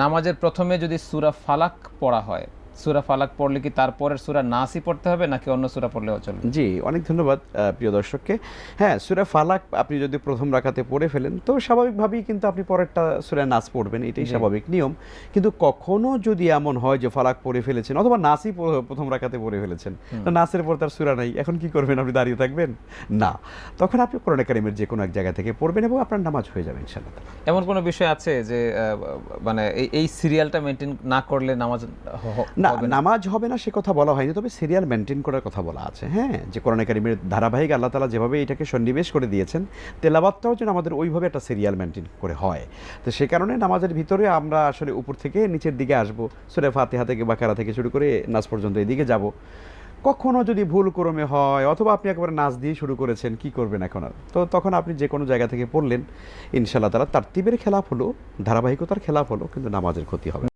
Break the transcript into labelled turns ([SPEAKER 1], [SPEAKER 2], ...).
[SPEAKER 1] নামাজের প্রথমে যদি সূরা ফালাক পড়া হয়, সূরা ফালাক পড়লে কি তারপরের সূরা নাসই পড়তে হবে নাকি অন্য সূরা পড়লেও চলবে?
[SPEAKER 2] জি, অনেক ধন্যবাদ প্রিয় দর্শককে। হ্যাঁ, সূরা ফালাক আপনি যদি প্রথম রাকাতে পড়ে ফেলেন তো স্বাভাবিকভাবেই কিন্তু আপনি পরেরটা সূরা নাস পড়বেন, এটাই স্বাভাবিক নিয়ম। কিন্তু কখনো যদি এমন হয় যে ফালাক পড়ে ফেলেছেন অথবা নাসই প্রথম রাকাতে পড়ে ফেলেছেন, তো নাসের পর তার সূরা নাই, এখন কি করবেন? আপনি দাঁড়িয়ে থাকবেন? না, তখন আপনি কোরআনে কারিমের যে কোনো এক জায়গা থেকে পড়বেন এবং আপনার নামাজ হয়ে যাবে ইনশাআল্লাহ।
[SPEAKER 1] এমন কোনো বিষয় আছে যে মানে এই সিরিয়ালটা মেনটেন না করলে নামাজ
[SPEAKER 2] না,
[SPEAKER 1] হবে না?
[SPEAKER 2] নামাজ হবে না সে কথা বলা হয়নি, তবে সিরিয়াল মেনটেন করার কথা বলা আছে। হ্যাঁ, যে কোরআনে কারিমের ধারাবাহিক আল্লাহ তাআলা যেভাবে এটাকে সন্নিবেশ করে দিয়েছেন, তেলাওয়াতটাও যেন আমাদের ওইভাবে একটা সিরিয়াল মেনটেন করে হয়। তো সে কারণে নামাজের ভিতরে আমরা আসলে উপর থেকে নিচের দিকে আসবো, সূরা ফাতিহা থেকে বাকারা থেকে শুরু করে নাস পর্যন্ত এদিকে যাব। কখনো যদি ভুল ক্রমে হয় অথবা আপনি একেবারে নাচ দিয়ে শুরু করেছেন, কি করবেন এখন আর? তো তখন আপনি যে কোনো জায়গা থেকে পড়লেন, ইনশাআল্লাহ তাআলা তারতিবের খেলাফ হলো, ধারাবাহিকতার খেলাফ হলো, কিন্তু নামাজের ক্ষতি হবে না।